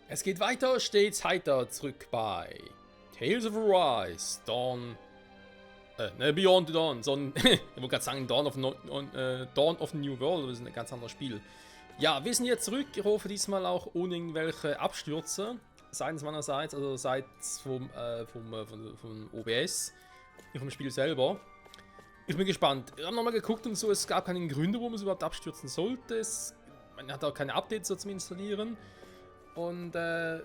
Es geht weiter, stets heiter, zurück bei Tales of Arise, Dawn, Beyond the Dawn, sondern, ich wollte gerade sagen Dawn of the New World, das ist ein ganz anderes Spiel. Ja, wir sind jetzt zurück, ich hoffe diesmal auch ohne irgendwelche Abstürze, seitens meinerseits, also seitens vom OBS, nicht vom Spiel selber. Ich bin gespannt. Ich habe nochmal geguckt und so, es gab keinen Gründe, warum es überhaupt abstürzen sollte. Man hat auch keine Updates so zum Installieren. Und ja,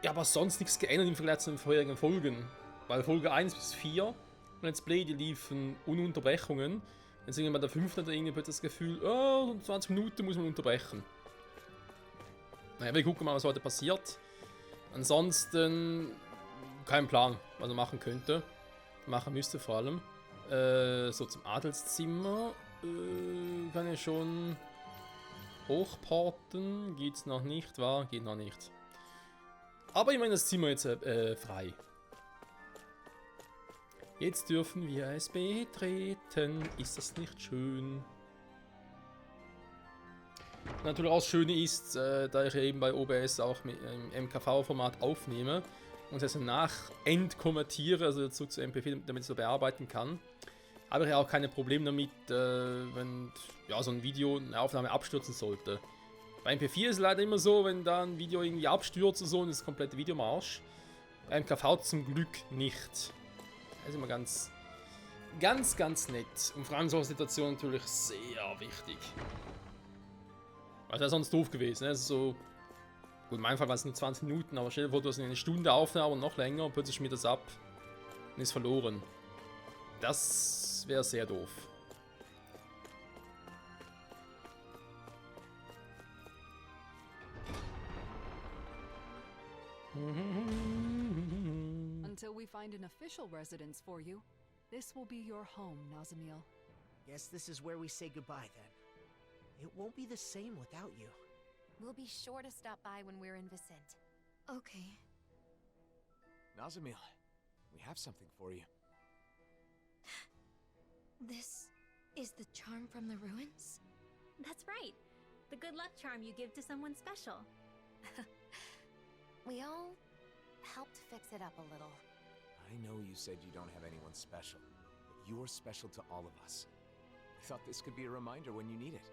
aber sonst nichts geändert im Vergleich zu den vorherigen Folgen. Weil Folge 1 bis 4 Let's Play, die liefen ohne Unterbrechungen. Jetzt sind wir bei der 5. hat irgendwie das Gefühl, oh, 20 Minuten muss man unterbrechen. Naja, wir gucken mal, was heute passiert. Ansonsten kein Plan, was er machen könnte. Machen müsste vor allem. So zum Adelszimmer kann ich schon hochporten. Geht's noch nicht, war? Geht noch nicht. Aber ich meine, das Zimmer jetzt frei. Jetzt dürfen wir es betreten. Ist das nicht schön? Natürlich auch das Schöne ist, da ich eben bei OBS auch mit einem MKV-Format aufnehme und es nachentkonvertiere, also zurück zu MP4, damit ich so bearbeiten kann, habe ich ja auch keine Probleme damit, wenn ja, so ein Video, eine Aufnahme abstürzen sollte. Bei MP4 ist es leider immer so, wenn da ein Video irgendwie abstürzt und so, und das komplette Video im Arsch. Bei MKV zum Glück nicht. Das ist immer ganz nett. Und vor allem in solchen Situationen natürlich sehr wichtig. Weil das wäre sonst doof gewesen, ne? Also so, gut, in meinem Fall war es nur 20 Minuten, aber stell dir vor, du hast eine Stunde Aufnahme und noch länger und plötzlich schmiert das ab und ist verloren. Das wäre sehr doof. Until we find an official residence for you, this will be your home, Nazamil. Guess this is where we say goodbye then. It won't be the same without you. We'll be sure to stop by when we're in Vicent. Okay. Nazamil, we have something for you. This is the charm from the ruins? That's right. The good luck charm you give to someone special. We all helped fix it up a little. I know you said you don't have anyone special, but you're special to all of us. I thought this could be a reminder when you need it.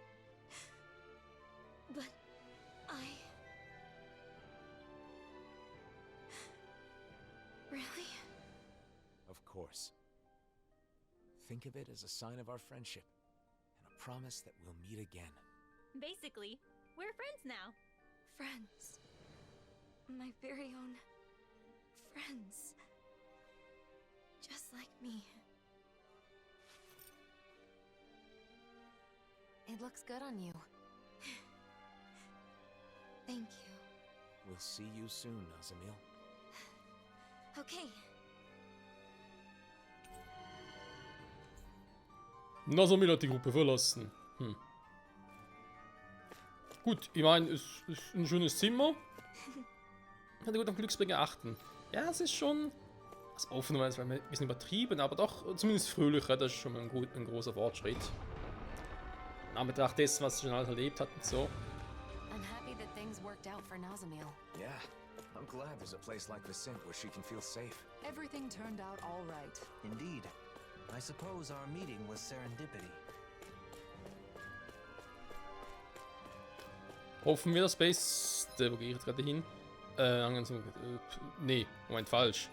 But Really? Of course. Think of it as a sign of our friendship, and a promise that we'll meet again. Basically, we're friends now. Friends. My very own friends. Just like me. It looks good on you. Thank you. We'll see you soon, Nazamil. Okay. Nazamil hat die Gruppe verlassen. Gut, ich meine, es ist ein schönes Zimmer. Hätte gut auf Glücksbringer achten. Ja, es ist schon... Das Aufnahme ist ein bisschen übertrieben, aber doch zumindest fröhlicher. Das ist schon mal ein großer Fortschritt. In Anbetracht dessen, was sie schon alles erlebt hat und so. I'm happy that things worked out for Nazamil. Yeah, I'm glad there's a place like Vicent where she can feel safe. Everything turned out all right. Indeed. I suppose our meeting was serendipity. Hoffen wir das Beste. Wo gehe ich jetzt gerade hin? Nee, Moment, falsch.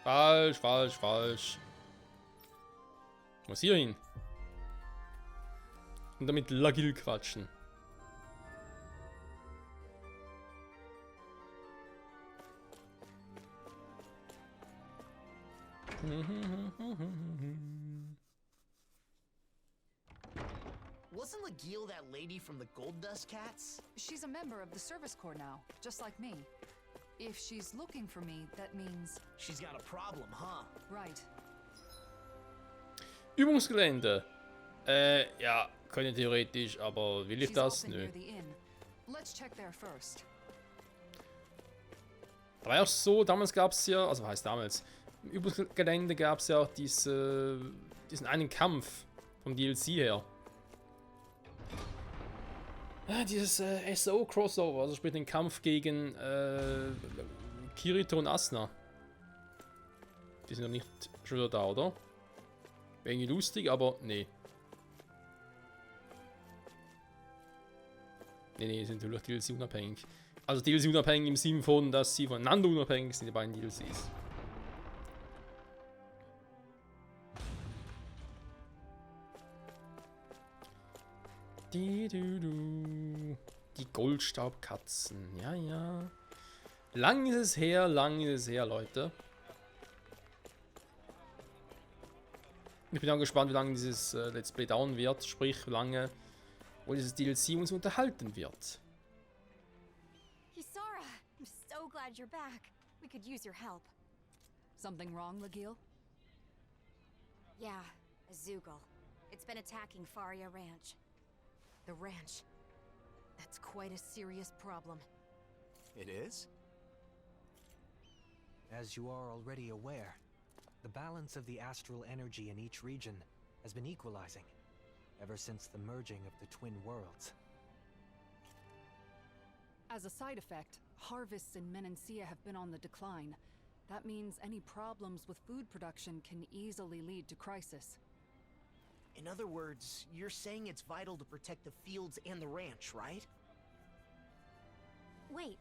Falsch. Ich muss hier hin. Und damit Lagil quatschen. Wasn't Lagil that lady from the Gold Dust Cats? She's a member of the Service Corps now, just like me. If she's looking for me, that means... She's got a problem, huh? Right. Übungsgelände. Ja, könnte theoretisch, aber will ich She's das? open Nö. near the inn. Let's check there first. Aber auch so, damals gab es ja, also was heißt damals, im Übungsgelände gab es ja auch diesen einen Kampf vom DLC her. Dieses SO-Crossover, also sprich den Kampf gegen Kirito und Asuna. Die sind noch nicht schon wieder da, oder? Wäre irgendwie lustig, aber nee. Nee, sind natürlich DLC unabhängig. Also DLC unabhängig im Sinne von, dass sie voneinander unabhängig sind, die beiden DLCs. Die Goldstaubkatzen, ja, ja. Lang ist es her, Leute. Ich bin auch gespannt, wie lange dieses Let's Play dauern wird, sprich, wie lange wohl dieses DLC uns unterhalten wird. Kisara, I'm so glad you're back. We could use your help. Something wrong, Legil? Yeah, a Zoogle. It's been attacking Faria Ranch. The ranch. That's quite a serious problem. It is? As you are already aware, the balance of the astral energy in each region has been equalizing ever since the merging of the twin worlds. As a side effect, harvests in Menancia have been on the decline. That means any problems with food production can easily lead to crisis. In other words, you're saying it's vital to protect the fields and the ranch, right? Wait,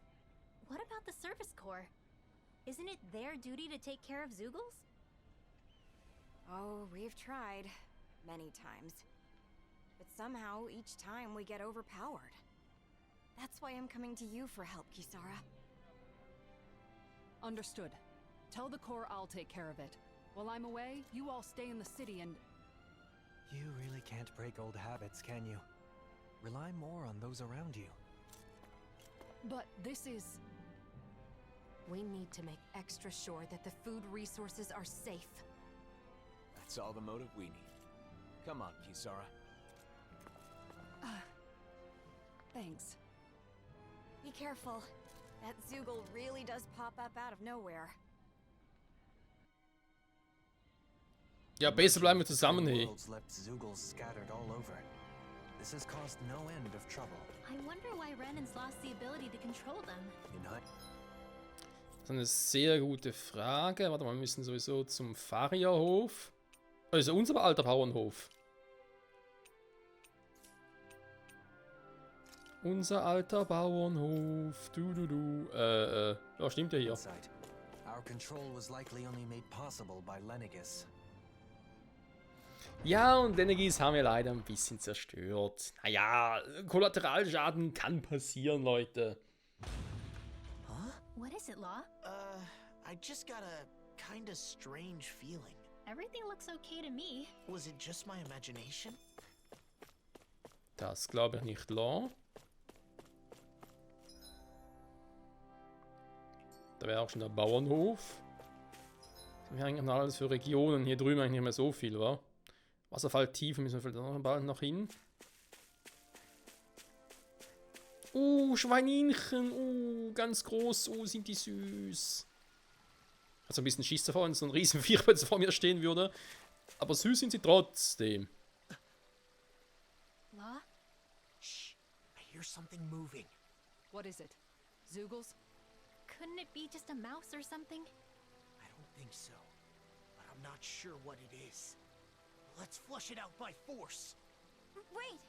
what about the Service Corps? Isn't it their duty to take care of Zoogles? Oh, we've tried. Many times. But somehow, each time we get overpowered. That's why I'm coming to you for help, Kisara. Understood. Tell the Corps I'll take care of it. While I'm away, you all stay in the city and... You really can't break old habits, can you? Rely more on those around you. But this is... We need to make extra sure that the food resources are safe. That's all the motive we need. Come on, Kisara. Thanks. Be careful. That Zoogle really does pop up out of nowhere. Ja, besser bleiben wir zusammen, hey. Worlds left Zoogles scattered all over. This has caused no end of trouble. I wonder why Renan's lost the ability to control them. Das ist eine sehr gute Frage. Warte mal, wir müssen sowieso zum Farierhof. Also unser alter Bauernhof. Unser alter Bauernhof. Ja, stimmt ja hier. Our control was likely only made possible by Lenegis. Ja, und Lenegis haben wir leider ein bisschen zerstört. Naja, Kollateralschaden kann passieren, Leute. What is it, Law? I just got a kinda strange feeling. Everything looks okay to me. Was it just my imagination? Das glaube ich nicht, Law. Da wäre auch schon der Bauernhof. Was haben wir eigentlich noch alles für Regionen? Hier drüben eigentlich nicht mehr so viel, wa? Wasserfalltiefen müssen wir vielleicht noch bald noch hin. Schweininchen. Ganz groß. Sind die süß. Also ein bisschen Schiss davor, wenn so ein Riesenviech jetzt vor mir stehen würde. Aber süß sind sie trotzdem. Law? Shh! I hear something moving. What is it? Zoogles? Couldn't it be just a mouse or something? I don't think so, but I'm not sure what it is. Let's flush it out by force. Wait!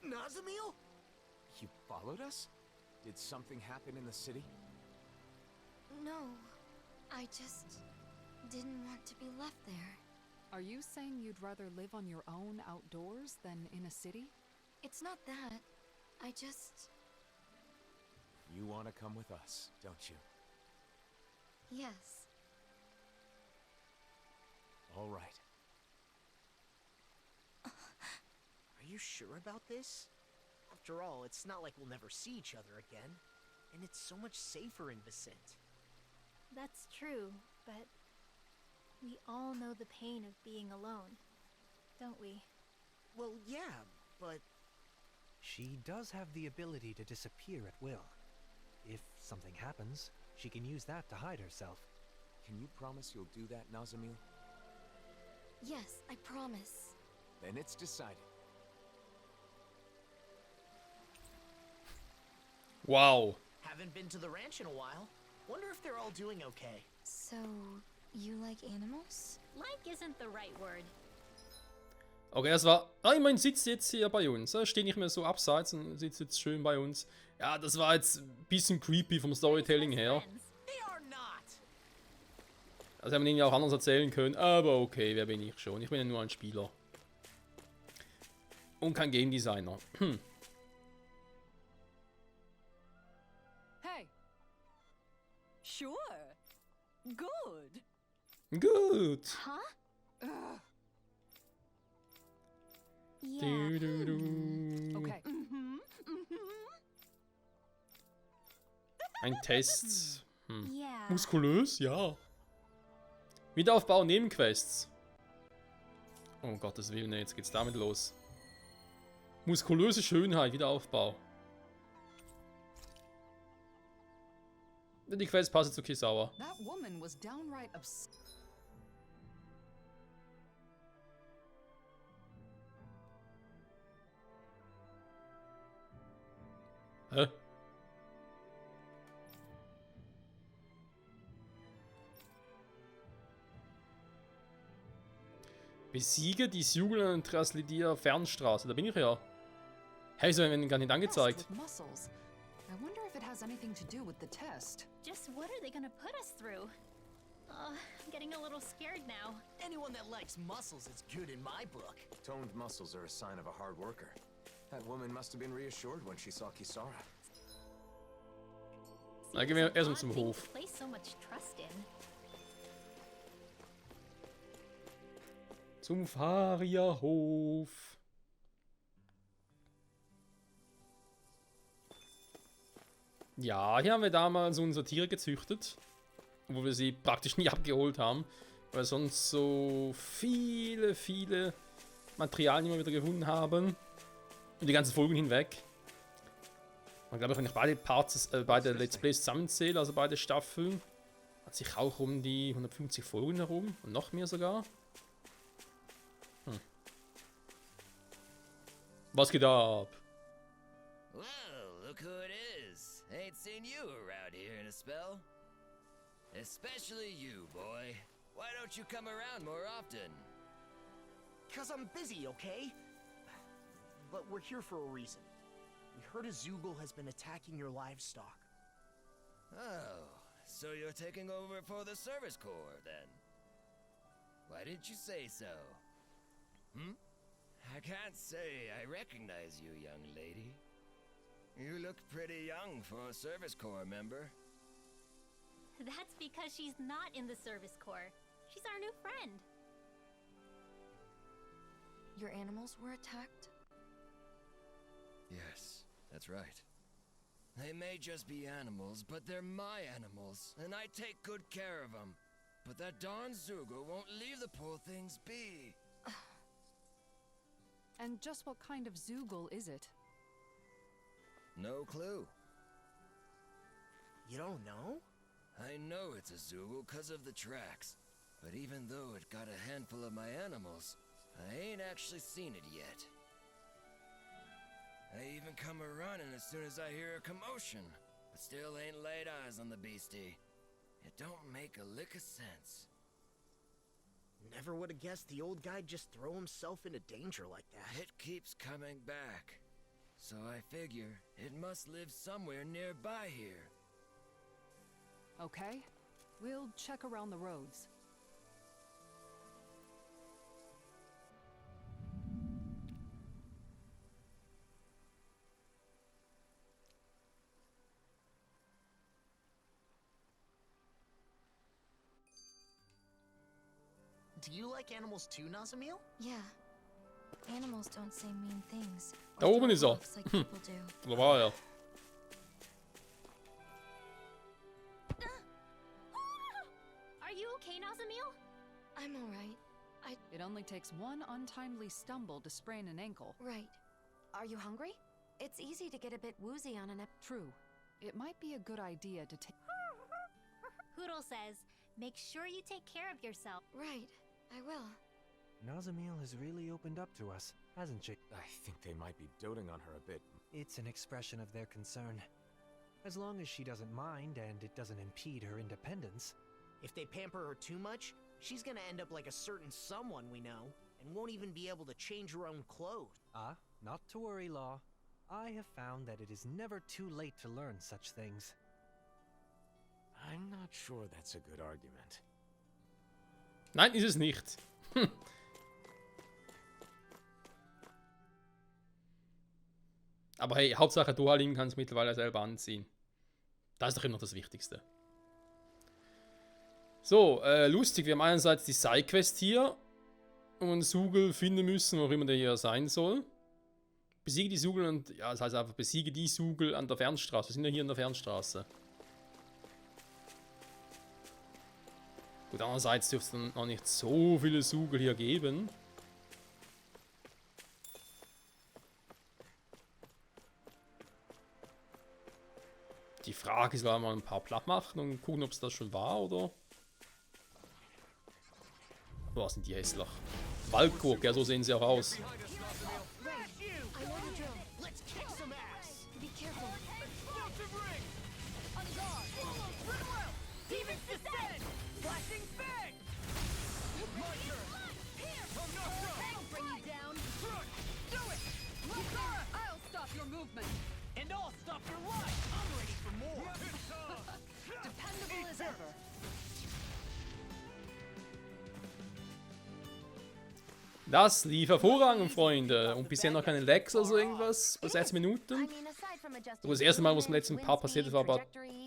Nazamil? You followed us? Did something happen in the city? No, I just didn't want to be left there. Are you saying you'd rather live on your own outdoors than in a city? It's not that. I just... You want to come with us, don't you? Yes. All right. Are you sure about this? After all, it's not like we'll never see each other again. And it's so much safer in Vicent. That's true, but we all know the pain of being alone, don't we? Well, yeah, but... She does have the ability to disappear at will. If something happens, she can use that to hide herself. Can you promise you'll do that, Nazamil? Yes, I promise. Then it's decided. Wow. Haven't been to the ranch in a while. Wonder if they're all doing okay. So, you like animals? Like isn't the right word. Okay, das war... Ah, ich meine, sitzt jetzt hier bei uns. Er steht nicht mehr so abseits und sitzt jetzt schön bei uns. Ja, das war jetzt ein bisschen creepy vom Storytelling her. They are not. Also hätte man ihn ja auch anders erzählen können. Aber okay, wer bin ich schon? Ich bin ja nur ein Spieler. Und kein Game Designer. Hey. Sure. Good. Gut. Huh? Yeah. Du, du, du. Okay. Ein Test. Yeah. Muskulös? Ja. Wiederaufbau Nebenquests. Oh Gottes Willen, nee, jetzt geht's damit los. Muskulöse Schönheit, Wiederaufbau. Die Quest passt zu Kisawa. That woman was downright Hä? Besiege die Sjugel Traslidia Fernstraße. Da bin ich ja. Hey, so werden gar nicht angezeigt. with muscles. I wonder if it has anything to do with the test. Just what are they gonna put us through? I'm getting a little scared now. Anyone that likes muscles is good in my book. Toned muscles are a sign of a hard worker. That woman must have been reassured when she saw Kisara. Na, gehen wir erstmal zum Hof. Place so much trust in. Zum Farierhof. Ja, hier haben wir damals unsere Tiere gezüchtet. Wo wir sie praktisch nie abgeholt haben. Weil sonst so viele Materialien immer wieder gefunden haben. Und die ganzen Folgen hinweg. Und glaube ich, wenn ich beide Parts, beide Let's Plays zusammenzähle, also beide Staffeln, hat sich auch um die 150 Folgen herum. Und noch mehr sogar. Was geht ab? Well, look who it is. Ain't seen you around here in a spell. Especially you, boy. Why don't you come around more often? 'Cause I'm busy, okay? But we're here for a reason. We heard a Zoogle has been attacking your livestock. Oh, so you're taking over for the Service Corps, then? Why didn't you say so? I can't say I recognize you, young lady. You look pretty young for a Service Corps member. That's because she's not in the Service Corps. She's our new friend. Your animals were attacked? Yes, that's right. They may just be animals, but they're my animals, and I take good care of them. But that darn Zoogle won't leave the poor things be. And just what kind of Zoogle is it? No clue. You don't know? I know it's a Zoogle 'cause of the tracks, but even though it got a handful of my animals, I ain't actually seen it yet. I even come a-running as soon as I hear a commotion, but still ain't laid eyes on the beastie. It don't make a lick of sense. Never would have guessed the old guy'd just throw himself into danger like that. It keeps coming back, so I figure it must live somewhere nearby here. Okay. We'll check around the roads. Do you like animals too, Nazamil? Yeah. Animals don't say mean things. Da or oben throw ist er. rocks like people do. Da war er. Are you okay, Nazamil? I'm alright. It only takes one untimely stumble to sprain an ankle. Right. Are you hungry? It's easy to get a bit woozy on an True. It might be a good idea to take... Hoodle says, make sure you take care of yourself. Right. I will. Nazamil has really opened up to us, hasn't she? I think they might be doting on her a bit. It's an expression of their concern. As long as she doesn't mind and it doesn't impede her independence. If they pamper her too much, she's gonna end up like a certain someone we know, and won't even be able to change her own clothes. Ah, not to worry, Law. I have found that it is never too late to learn such things. I'm not sure that's a good argument. Nein, ist es nicht. Hm. Aber hey, Hauptsache Dualin kann es mittlerweile selber anziehen. Das ist doch immer noch das Wichtigste. So, lustig, wir haben einerseits die Sidequest hier und einen Sugel finden müssen, wo auch immer der hier sein soll. Besiege die Sugel und, ja, das heißt einfach, besiege die Sugel an der Fernstraße. Wir sind ja hier an der Fernstraße. Gut, andererseits dürfte es dann noch nicht so viele Sugel hier geben. Die Frage ist, sollen wir mal ein paar platt machen und gucken, ob es das schon war, oder? Boah, sind die hässlich. Waldgurk, ja, so sehen sie auch aus. Das lief hervorragend, Freunde. Und bisher noch keine Lags oder so irgendwas. Bei 6 Minuten. So, das erste Mal, was im letzten Part passiert ist, war aber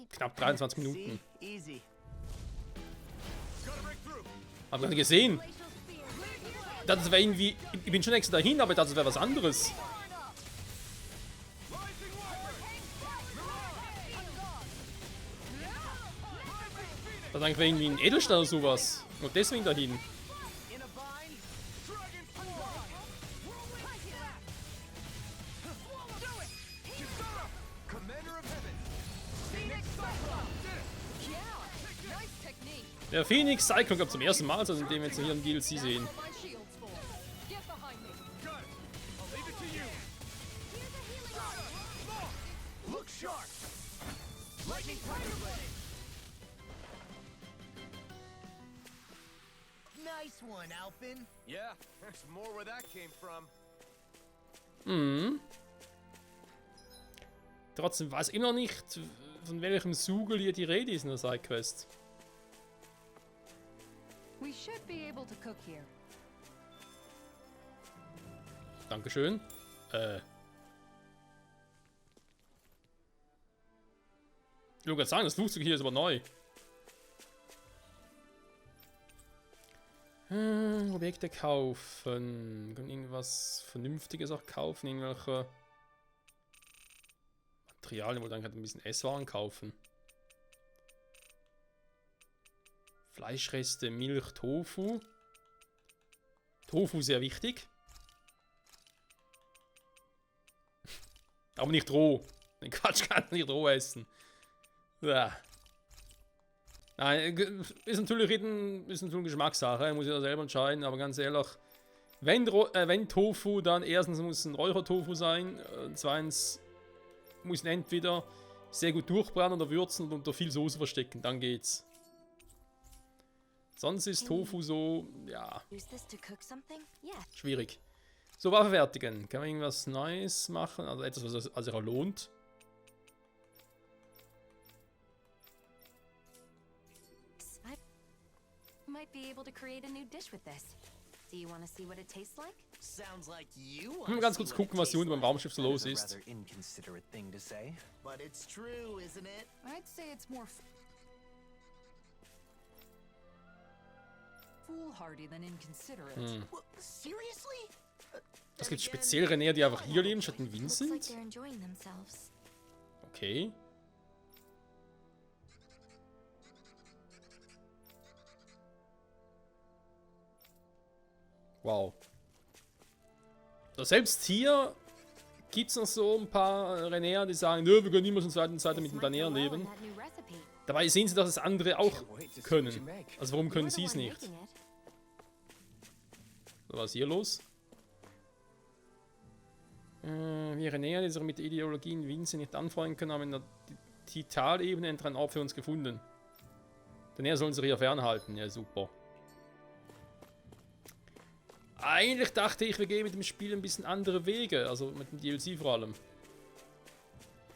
knapp 23 Minuten. Hab gerade gesehen. Das wäre irgendwie. Ich bin schon extra dahin, aber das wäre was anderes. Das wäre irgendwie ein Edelstahl oder sowas. Und deswegen dahin. Der Phoenix Cyclone kommt zum ersten Mal, also indem wir jetzt hier im DLC sehen. Nice one, Alpin. Yeah, there's more where that came from. Mhm. Trotzdem weiß ich immer noch nicht, von welchem Sugel hier die Rede ist in der Sidequest. We should be able to cook here. Dankeschön. Ich will gerade sagen, das Flugzeug hier ist aber neu. Objekte kaufen. Kann irgendwas Vernünftiges auch kaufen? Irgendwelche Materialien, wo dann halt ein bisschen Esswaren kaufen. Fleischreste, Milch, Tofu. Tofu sehr wichtig. Aber nicht roh. Den Quatsch kann man nicht roh essen. Ja. Nein, ist natürlich Geschmackssache, muss ich ja selber entscheiden, aber ganz ehrlich, wenn Tofu, dann erstens muss es ein Räuchertofu sein, zweitens muss ihn entweder sehr gut durchbraten oder würzen und unter viel Soße verstecken, dann geht's. Sonst ist Tofu so, ja, schwierig. So, Waffe fertigen. Kann man irgendwas Neues machen? Also etwas, was sich auch lohnt. Might be able to create a new dish with this. Do you want to see what it tastes like? Sounds like you Mal ganz kurz gucken, was hier unten beim Raumschiff so los ist. But it's true, isn't it? I'd say it's more foolhardy than inconsiderate. Well, seriously? Es gibt speziell Renäer, die einfach hier leben, statt in Vincent. Okay. Wow. So, selbst hier gibt es noch so ein paar Renäer, die sagen, nö, wir können niemals in zweiten Seite mit den Planären leben. Dabei sehen sie, dass es andere auch können. Also warum können sie es nicht? Was ist hier los? Wir näher dieser mit Ideologien Winze nicht anfreunden können, haben in der Titalebene einen Ort für uns gefunden. Denn er soll uns hier fernhalten. Ja, super. Eigentlich dachte ich, wir gehen mit dem Spiel ein bisschen andere Wege. Also mit dem DLC vor allem.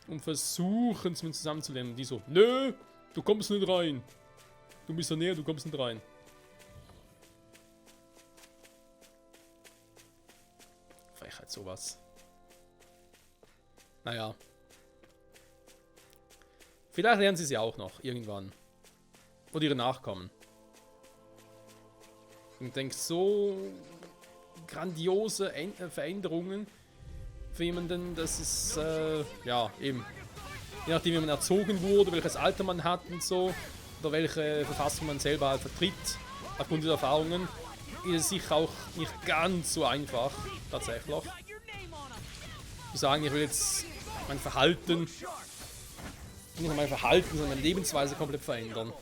Und versuchen es mit zusammenzulernen. Die so, nö, du kommst nicht rein. Du bist da näher, du kommst nicht rein. Frechheit, sowas. Naja. Vielleicht lernen sie auch noch, irgendwann. Oder ihre Nachkommen. Und denke, so grandiose Veränderungen für jemanden, das ist, ja, eben. Je nachdem, wie man erzogen wurde, welches Alter man hat und so, oder welche Verfassung man selber halt vertritt, aufgrund dieser Erfahrungen, ist es sicher auch nicht ganz so einfach, tatsächlich. Zu sagen, ich will jetzt mein Verhalten, nicht nur mein Verhalten, sondern meine Lebensweise komplett verändern.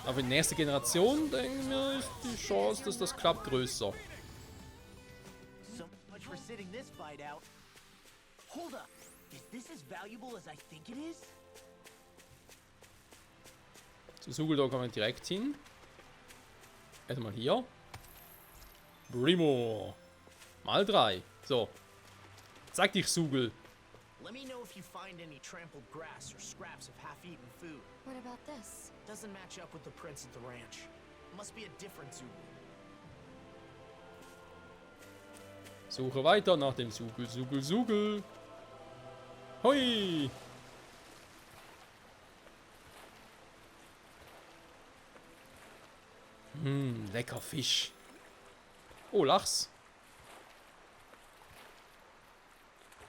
Aber in der nächsten Generation, denke ich mir, ist die Chance, dass das klappt, größer. So much for sitting this fight out. Hold up. Is this as valuable as I think it is? Zu Sugul kommen wir direkt hin. Erstmal hier. Brimo. Mal 3. So. Zeig dich, Sugul. Let me know if you find any trampled grass or scraps of half-eaten food. What about this? Doesn't match up with the prints at the ranch. Must be a different Zoogle. Suche weiter nach dem Sugul, Sugul, Sugul. Hoi! Lecker Fisch. Oh, Lachs.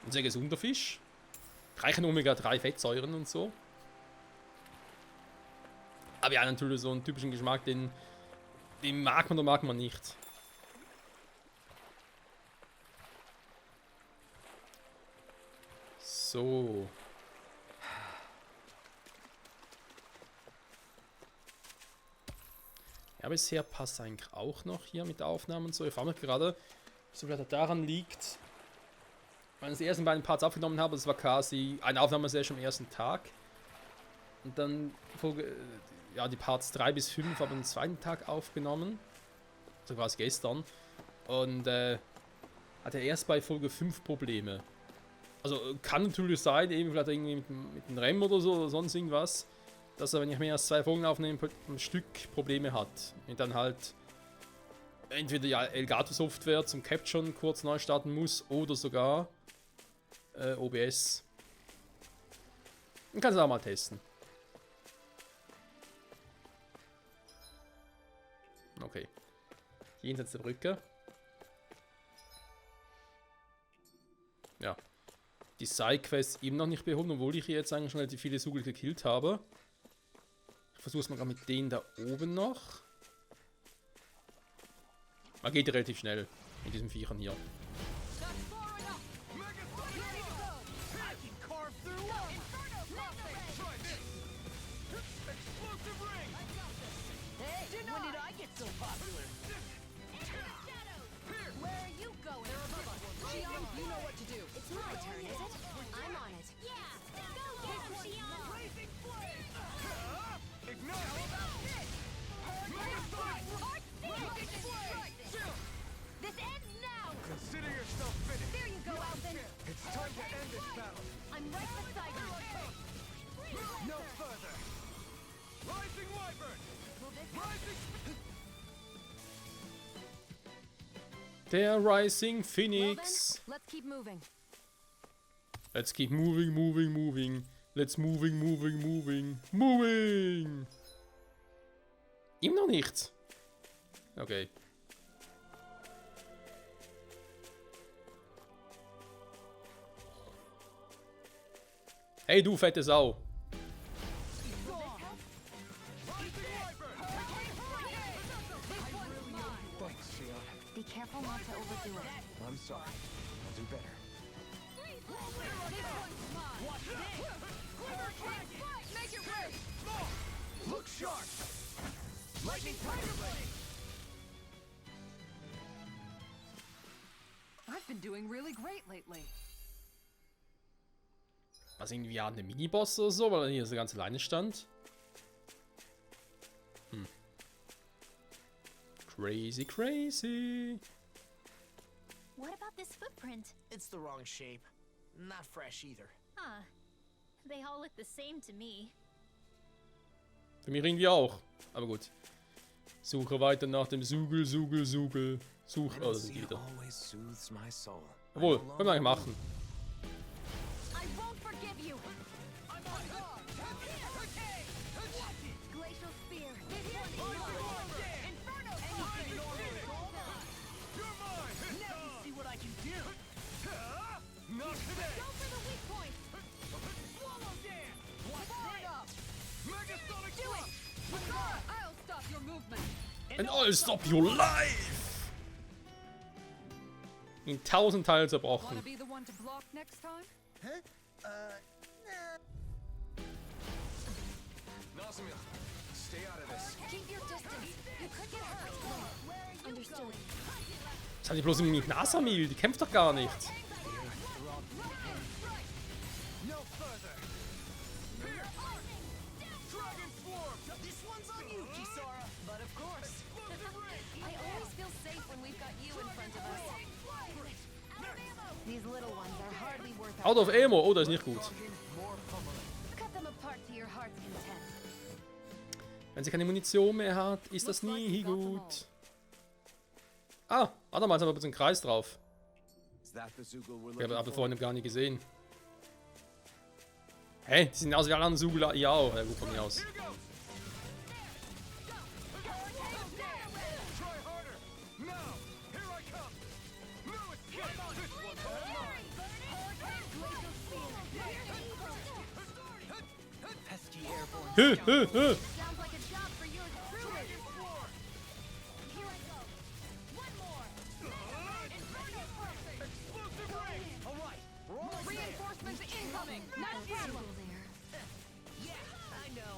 Ein sehr gesunder Fisch. Reichen Omega-3 Fettsäuren und so. Aber ja, natürlich so einen typischen Geschmack, den mag man oder mag man nicht. So. Ja, bisher passt eigentlich auch noch hier mit der Aufnahme und so. Ich frage mich gerade, so vielleicht daran liegt, weil ich die ersten beiden Parts aufgenommen habe, das war quasi eine Aufnahmesession am ersten Tag. Und dann, ja, die Parts 3 bis 5 haben am zweiten Tag aufgenommen. So quasi gestern. Und hatte erst bei Folge 5 Probleme. Also kann natürlich sein, eben vielleicht irgendwie mit dem RAM oder so oder sonst irgendwas, dass er, wenn ich mehr als 2 Folgen aufnehme, ein Stück Probleme hat. Und dann halt entweder die Elgato Software zum Capturen kurz neu starten muss oder sogar OBS. Man kann es auch mal testen. Okay. Jenseits der Brücke. Ja. Die Sidequest eben noch nicht behoben, obwohl ich hier jetzt eigentlich schon relativ viele Sugel gekillt habe. Ich versuche es mal mit denen da oben noch. Man geht relativ schnell mit diesen Viechern hier. Der Rising Phoenix. Let's keep moving. Let's keep moving, moving, moving. Let's moving, moving, moving, moving. Ihm noch nichts. Okay. Hey du fette Sau. Be careful not to overdo it. I'm sorry. I'll do better. Look sharp! Lightning Tiger Blade! doing really great lately. Was irgendwie an einem Miniboss oder so, weil er hier so ganz alleine stand. Crazy, crazy. What about this footprint? It's the wrong shape. Not fresh either. Huh. They all look the same to me. Für mich irgendwie auch. Aber gut. Suche weiter nach dem Sugel. Such. Oh, das ist wieder. always soothes my soul. Jawohl, können wir eigentlich machen. I won't forgive you! I'm on guard! Glacial Spear! Inferno! Anything You're mine! Now you see what I can do! Not today! Go for the weak point! Swallow dance! What's up? Megasonic Do it! I'll stop your movement. And I'll stop your life! In 1000 Teile zerbrochen. Wanna be the one to block next time? Nazimir, stay out of this. Keep your distance! You could get hurt! Understood. Das hat die bloß mit Nasamil, die kämpft doch gar nicht. No further! Dragon Swarm! This one's on you, Kisara! But of course! I always feel safe when we've got you in front of us. These little ones are hardly worth our Out of Ammo, oh, das ist nicht gut. More pummeling. Cut them apart to your heart's content. Wenn sie keine Munition mehr hat, ist das nie gut. Ah, warte mal, jetzt haben wir ein bisschen Kreis drauf. Is that the Zugul we're Ich looking habe for? vorhin gar nicht gesehen. Hä? Die sehen aus wie alle anderen Sugula. Ja, auch. Ja, gut, von mir aus. Here goes! Try harder! Now! Here I come! No escape! This one's Pesky airborne Hö, scoundrel. hö, hö. Sounds like a job for you truly. Here I go. One more. Inferno perfect. explosive ring! Alright, we're almost there! Reinforcements incoming. Not a problem. Yeah, I know.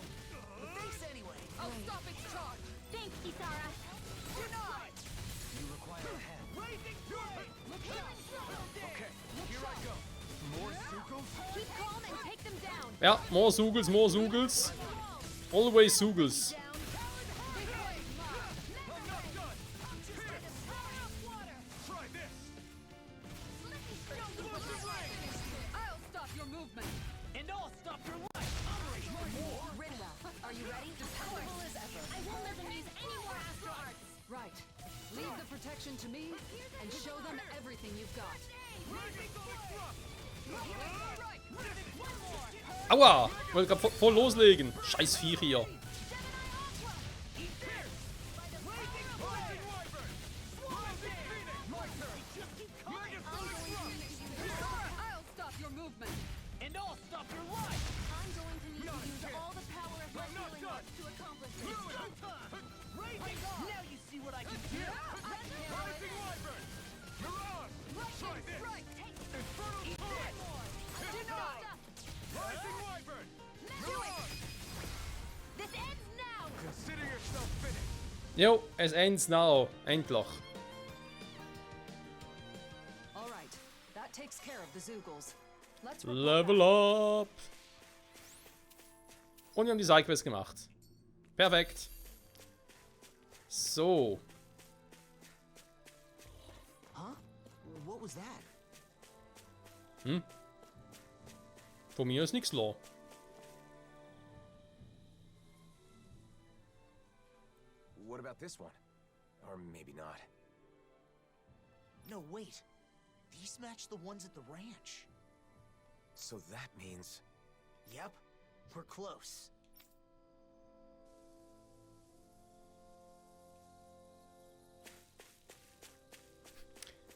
But thanks anyway. I'll stop its charge. Thanks, Kisara. Denied! You require a hand. Raising Fury! Okay, here I go. More Zuguls? Keep calm and take them down. Ja, more Sugels, more Sugels. Always Sugels. I'm not done! Try this! Explosive ring! I'll stop your movement. And I'll stop your life! Rinda, are you ready? Powerful as ever. I won't let them use any more Astro Arts. Right. Leave the protection to me and show them everything you've got. Rising Sonic Thrust! Aua! Wollte gerade voll loslegen. Scheiß Viech hier. I'll stop your movement. And I'll stop your life! I'm going to need to use all the power of my not healing done. arts to accomplish this. Now you see what I can do! Rising Wyvern! Mirage! Try this! Infernal Torrent! Denied! Rising Wyvern! Mirage! This ends now. Consider yourself finished. Jo, es ends now. Endlich. All right. That takes care of the Zuguls. Let's Level up. Und wir haben die Sidequest gemacht. Perfekt. So. Huh? What was that? Von mir ist nichts los. What about this one? Or maybe not. No, wait. These match the ones at the ranch. So that means... Yep, we're close.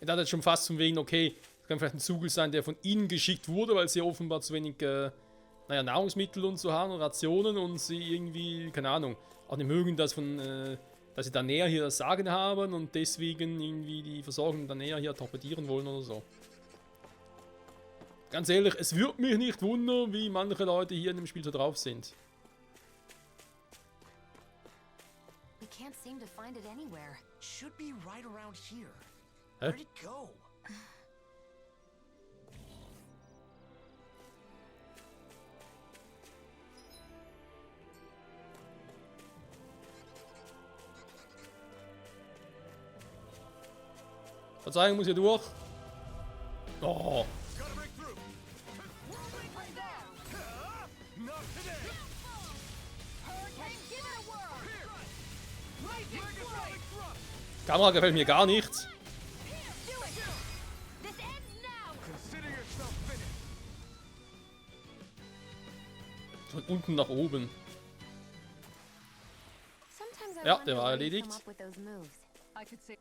Ich dachte jetzt schon fast von wegen, okay, es kann vielleicht ein Zugel sein, der von ihnen geschickt wurde, weil sie offenbar zu wenig naja, Nahrungsmittel und so haben und Rationen und sie irgendwie, keine Ahnung, auch nicht mögen, dass sie da näher hier das Sagen haben und deswegen irgendwie die Versorgung da näher hier torpedieren wollen oder so. Ganz ehrlich, es würde mich nicht wundern, wie manche Leute hier in dem Spiel so drauf sind. We can't seem to find it anywhere. Should be right around here. Huh? Where'd it go? Verzeihung, muss hier durch. Oh. Kamera gefällt mir gar nicht. Von unten nach oben. Ja, der war erledigt. I could say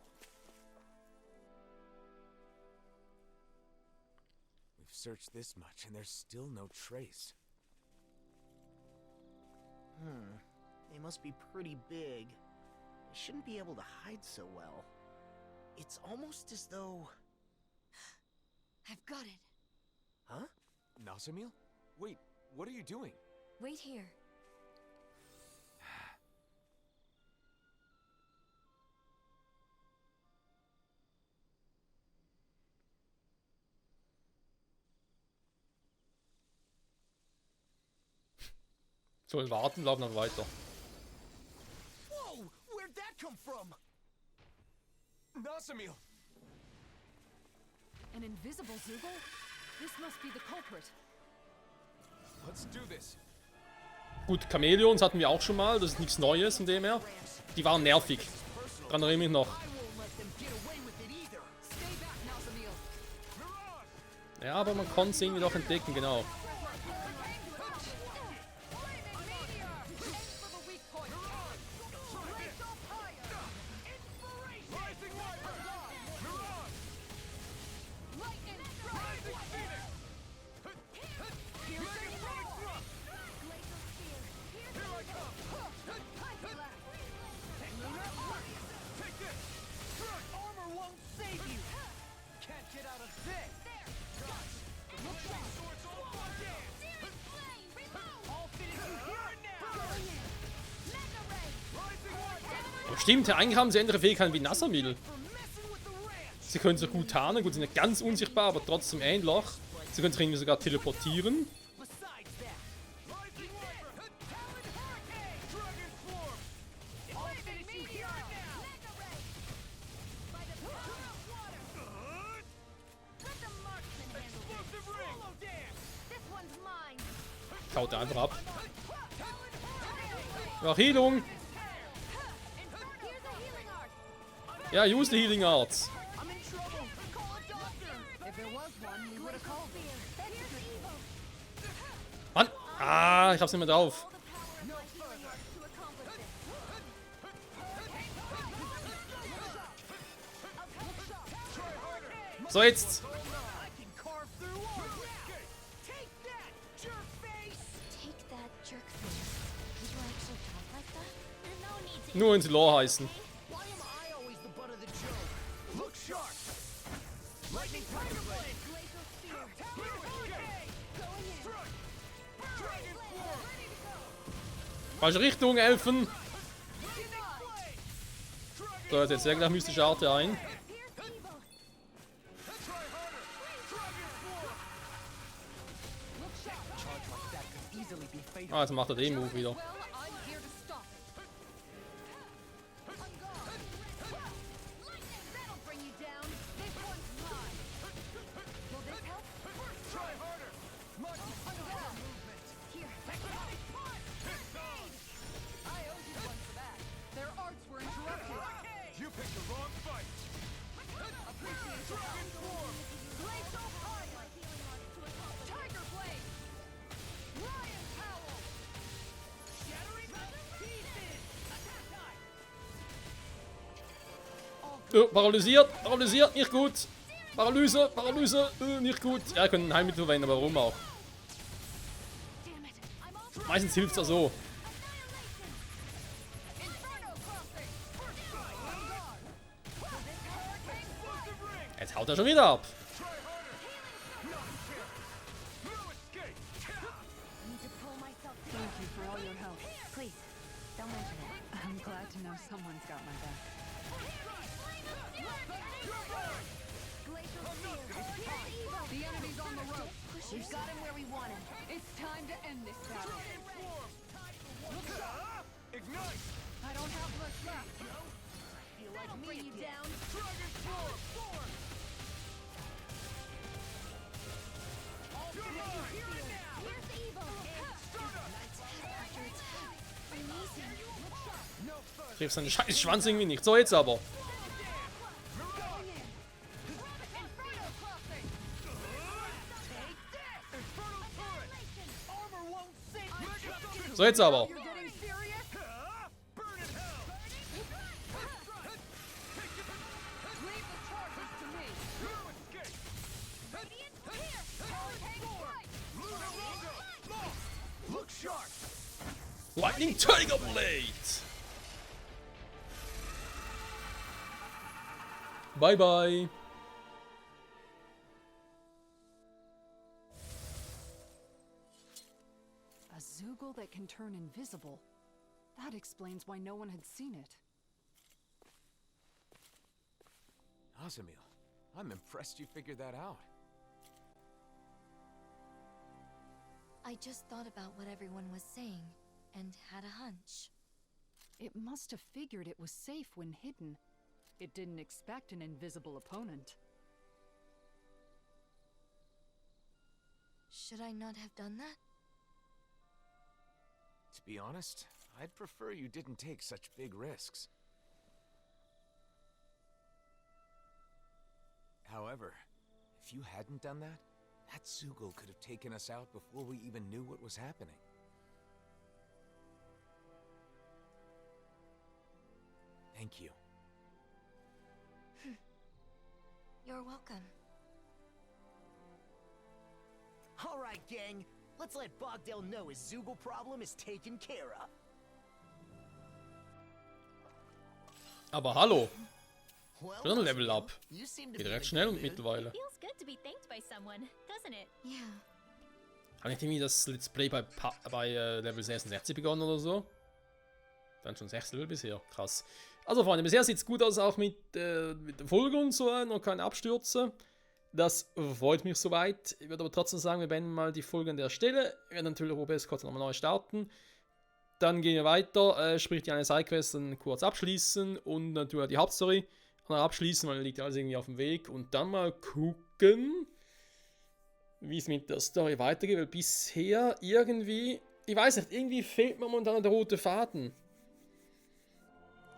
We've searched this much and there's still no trace. They must be pretty big. They shouldn't be able to hide so well. It's almost as though... I've got it. Huh? Nasamil? Wait, what are you doing? Wait here. Soll warten, laufen noch weiter. Whoa! Where'd that come from? Nasamil! an invisible Zoogle? This must be the culprit. Let's do this. Gut, Chamäleons hatten wir auch schon mal, das ist nichts Neues von dem her. Die waren nervig. Dran erinnere ich mich noch. Ja, aber man konnte es irgendwie doch entdecken, genau. Stimmt, eigentlich haben sie andere Fähigkeiten wie Nasamil. Sie können so gut tarnen, gut, sind nicht ganz unsichtbar, aber trotzdem ähnlich. Sie können sich irgendwie sogar teleportieren. Kaut einfach ab. Ja, Heilung! Ja, use the healing arts. Mann! Ah, ich hab's nicht mehr drauf. So, jetzt! Nur ins Lore heißen. Falsche Richtung, Elfen! So, jetzt sehr gleich mystische Arte ein. Ah, jetzt macht er den Move wieder. Paralysiert, paralysiert, nicht gut. Paralyse, Paralyse, nicht gut. Ja, wir können ein Heilmittel verwenden, aber warum auch? Meistens hilft es ja so. Jetzt haut er schon wieder ab. We've got him where we want him. It's time to end this battle. Ignite! I don't have much left. Triffst seinen scheiß Schwanz irgendwie nicht. So, jetzt aber. So, jetzt aber. Lightning Tiger Blade. Bye bye. A Zoogle that can turn invisible. That explains why no one had seen it. Azamil, I'm impressed you figured that out. I just thought about what everyone was saying, and had a hunch. It must have figured it was safe when hidden. It didn't expect an invisible opponent. Should I not have done that? To be honest, I'd prefer you didn't take such big risks. However, if you hadn't done that, that Zoogle could have taken us out before we even knew what was happening. Thank you. You're welcome. Alright, gang. Let's let Bogdale know his Zoogle problem is taken care of. Aber hallo. Well, Schon ein Level up. you seem to Geht be recht in a schnell good mood. mittlerweile. Feels good to be thanked by someone, doesn't it? Yeah. Habe ich irgendwie das Let's Play bei Level 66 begonnen oder so? Dann schon 6 Level bisher. Krass. Also Freunde, bisher sieht es gut aus, auch mit der Folge und so. Noch keine Abstürze. Das freut mich soweit. Ich würde aber trotzdem sagen, wir beenden mal die Folge an der Stelle. Wir werden natürlich OBS kurz nochmal neu starten. Dann gehen wir weiter, sprich die eine Sidequest dann kurz abschließen und natürlich die Hauptstory noch abschließen, weil liegt ja alles irgendwie auf dem Weg. Und dann mal gucken, wie es mit der Story weitergeht. Weil bisher irgendwie, ich weiß nicht, irgendwie fehlt mir momentan der rote Faden.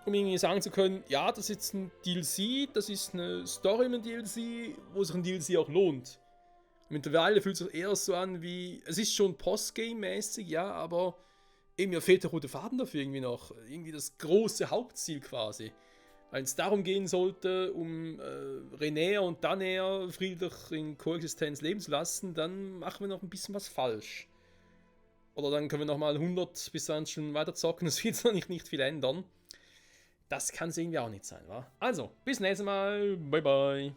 Um irgendwie sagen zu können, ja, das ist jetzt ein DLC, das ist eine Story in einem DLC, wo sich ein DLC auch lohnt. Mittlerweile fühlt es sich eher so an wie, es ist schon Postgame-mäßig, ja, aber irgendwie fehlt der rote Faden dafür irgendwie noch. Irgendwie das große Hauptziel quasi. Weil es darum gehen sollte, um René und Daener friedlich in Koexistenz leben zu lassen, dann machen wir noch ein bisschen was falsch. Oder dann können wir nochmal 100 bis dann schon weiter zocken, das wird noch nicht viel ändern. Das kann es irgendwie auch nicht sein, wa? Also, bis nächstes Mal. Bye, bye.